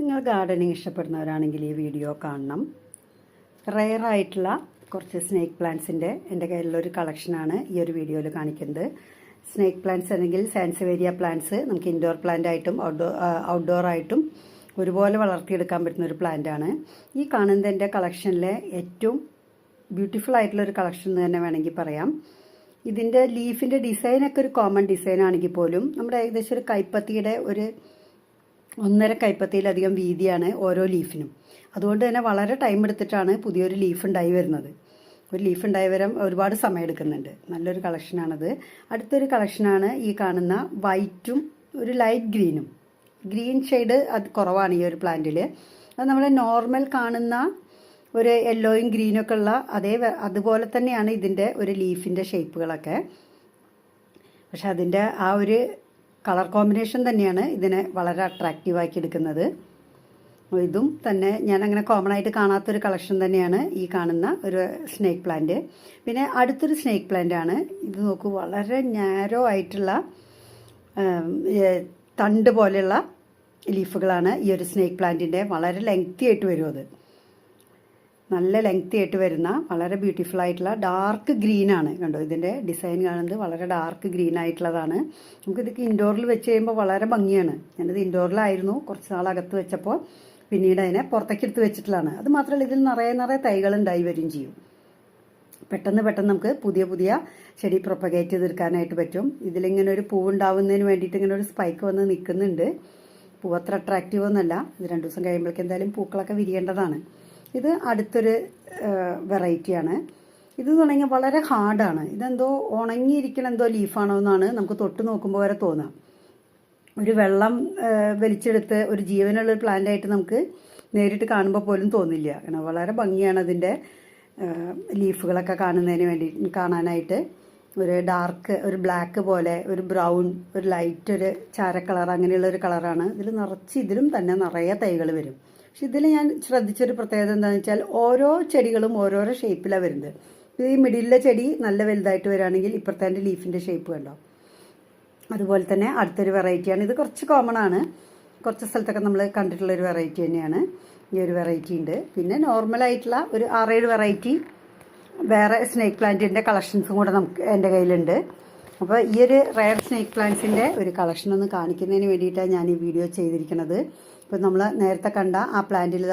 നിങ്ങൾ ഗാർഡനിങ് ഇഷ്ടപ്പെടുന്നവരാണെങ്കിൽ ഈ വീഡിയോ കാണണം. റെയർ ആയിട്ടുള്ള കുറച്ച് സ്നേക്ക് പ്ലാന്റ്സിൻ്റെ എൻ്റെ കയ്യിലുള്ളൊരു കളക്ഷനാണ് ഈ ഒരു വീഡിയോയിൽ കാണിക്കുന്നത്. സ്നേക്ക് പ്ലാന്റ്സ് അല്ലെങ്കിൽ സാൻസവേരിയ പ്ലാന്റ്സ് നമുക്ക് ഇൻഡോർ പ്ലാന്റ് ആയിട്ടും ഔട്ട്ഡോർ ആയിട്ടും ഒരുപോലെ വളർത്തിയെടുക്കാൻ പറ്റുന്ന ഒരു പ്ലാന്റാണ്. ഈ കാണുന്നത് എൻ്റെ കളക്ഷനിലെ ഏറ്റവും ബ്യൂട്ടിഫുൾ ആയിട്ടുള്ളൊരു കളക്ഷൻ എന്ന് തന്നെ വേണമെങ്കിൽ പറയാം. ഇതിൻ്റെ ലീഫിൻ്റെ ഡിസൈനൊക്കെ ഒരു കോമൺ ഡിസൈൻ ആണെങ്കിൽ പോലും നമ്മുടെ ഏകദേശം ഒരു കൈപ്പത്തിയുടെ ഒരു 1.5 കൈപ്പത്തിയിലധികം വീതിയാണ് ഓരോ ലീഫിനും. അതുകൊണ്ട് തന്നെ വളരെ ടൈം എടുത്തിട്ടാണ് പുതിയൊരു ലീഫ് ഉണ്ടായി വരുന്നത്. ഒരു ലീഫ് ഉണ്ടായി വരാൻ ഒരുപാട് സമയം എടുക്കുന്നുണ്ട്. നല്ലൊരു കളക്ഷനാണത്. അടുത്തൊരു കളക്ഷനാണ് ഈ കാണുന്ന വൈറ്റും ഒരു ലൈറ്റ് ഗ്രീനും. ഗ്രീൻ ഷെയ്ഡ് അത് കുറവാണ് ഈ ഒരു പ്ലാന്റിൽ. അത് നമ്മൾ നോർമൽ കാണുന്ന ഒരു യെല്ലോയും ഗ്രീനൊക്കെ ഉള്ള അതുപോലെ തന്നെയാണ് ഇതിൻ്റെ ഒരു ലീഫിൻ്റെ ഷേപ്പുകളൊക്കെ. പക്ഷെ അതിൻ്റെ ആ ഒരു കളർ കോമ്പിനേഷൻ തന്നെയാണ് ഇതിനെ വളരെ അട്രാക്റ്റീവാക്കി എടുക്കുന്നത്. ഇതും തന്നെ ഞാൻ അങ്ങനെ കോമൺ ആയിട്ട് കാണാത്തൊരു കളക്ഷൻ തന്നെയാണ് ഈ കാണുന്ന ഒരു സ്നേക്ക് പ്ലാന്റ്. പിന്നെ അടുത്തൊരു സ്നേക്ക് പ്ലാന്റ് ആണ് ഇത്. നോക്കൂ, വളരെ നാരോ ആയിട്ടുള്ള തണ്ട് പോലെയുള്ള ലീഫുകളാണ് ഈ ഒരു സ്നേക്ക് പ്ലാന്റിൻ്റെ. വളരെ ലെങ്തി ആയിട്ട് വരും. അത് നല്ല ലെങ്തി ആയിട്ട് വരുന്ന വളരെ ബ്യൂട്ടിഫുൾ ആയിട്ടുള്ള ഡാർക്ക് ഗ്രീനാണ്. കണ്ടോ, ഇതിൻ്റെ ഡിസൈൻ കാണുന്നത് വളരെ ഡാർക്ക് ഗ്രീൻ ആയിട്ടുള്ളതാണ്. നമുക്കിതൊക്കെ ഇൻഡോറിൽ വെച്ച് കഴിയുമ്പോൾ വളരെ ഭംഗിയാണ്. ഞാനിത് ഇൻഡോറിലായിരുന്നു കുറച്ച് നാളകത്ത് വെച്ചപ്പോൾ പിന്നീട് അതിനെ പുറത്തേക്ക് എടുത്ത് വെച്ചിട്ടുള്ളതാണ്. അത് മാത്രമല്ല ഇതിൽ നിറയെ തൈകൾ ഉണ്ടായി വരികയും ചെയ്യും. പെട്ടെന്ന് നമുക്ക് പുതിയ ചെടി പ്രൊപ്പഗേറ്റ് ചെയ്തെടുക്കാനായിട്ട് പറ്റും. ഇതിലിങ്ങനെ ഒരു പൂവുണ്ടാവുന്നതിന് വേണ്ടിയിട്ട് ഇങ്ങനെ ഒരു സ്പൈക്ക് വന്ന് നിൽക്കുന്നുണ്ട്. പൂവ് അത്ര അട്രാക്റ്റീവ് ഒന്നുമല്ല. ഇത് 2 ദിവസം കഴിയുമ്പോഴേക്കും എന്തായാലും പൂക്കളൊക്കെ വിരിയേണ്ടതാണ്. ഇത് അടുത്തൊരു വെറൈറ്റിയാണ്. ഇത് എന്ന് പറഞ്ഞാൽ വളരെ ഹാർഡാണ്. ഇതെന്തോ ഉണങ്ങിയിരിക്കണ എന്തോ ലീഫാണോ എന്നാണ് നമുക്ക് തൊട്ട് നോക്കുമ്പോൾ വരെ തോന്നാം. ഒരു വെള്ളം വലിച്ചെടുത്ത് ഒരു ജീവനുള്ളൊരു പ്ലാന്റായിട്ട് നമുക്ക് നേരിട്ട് കാണുമ്പോൾ പോലും തോന്നില്ല. കാരണം വളരെ ഭംഗിയാണ് അതിൻ്റെ ലീഫുകളൊക്കെ കാണാനായിട്ട്. ഒരു ഡാർക്ക്, ഒരു ബ്ലാക്ക് പോലെ, ഒരു ബ്രൗൺ, ഒരു ലൈറ്റ്, ഒരു ചാര കളർ, അങ്ങനെയുള്ളൊരു കളറാണ്. ഇതിലും തന്നെ നിറയെ തൈകൾ വരും. പക്ഷെ ഇതിൽ ഞാൻ ശ്രദ്ധിച്ചൊരു പ്രത്യേകത എന്താണെന്ന് വെച്ചാൽ ഓരോ ചെടികളും ഓരോരോ ഷേപ്പിലാണ് വരുന്നത്. ഈ മിഡിലെ ചെടി നല്ല വലുതായിട്ട് വരികയാണെങ്കിൽ ഇപ്പുറത്തെ ലീഫിൻ്റെ ഷേപ്പ് കണ്ടോ. അതുപോലെ തന്നെ അടുത്തൊരു വെറൈറ്റിയാണ്. ഇത് കുറച്ച് കോമൺ ആണ്. കുറച്ച് സ്ഥലത്തൊക്കെ നമ്മൾ കണ്ടിട്ടുള്ളൊരു വെറൈറ്റി തന്നെയാണ്. ഈ ഒരു വെറൈറ്റി ഉണ്ട്. പിന്നെ നോർമലായിട്ടുള്ള ഒരു 6-7 വെറൈറ്റി വേറെ സ്നേക്ക് പ്ലാന്റിൻ്റെ കളക്ഷൻസും കൂടെ എൻ്റെ കയ്യിലുണ്ട്. അപ്പോൾ ഈ ഒരു റയർ സ്നേക്ക് പ്ലാന്റ്സിൻ്റെ ഒരു കളക്ഷൻ ഒന്ന് കാണിക്കുന്നതിന് വേണ്ടിയിട്ടാണ് ഞാൻ ഈ വീഡിയോ ചെയ്തിരിക്കുന്നത്. ഇപ്പോൾ നമ്മൾ നേരത്തെ കണ്ട ആ പ്ലാന്റിൽ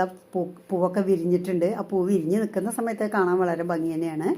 പൂവൊക്കെ വിരിഞ്ഞിട്ടുണ്ട്. ആ പൂ വിരിഞ്ഞ് നിൽക്കുന്ന സമയത്ത് കാണാൻ വളരെ ഭംഗി തന്നെയാണ്.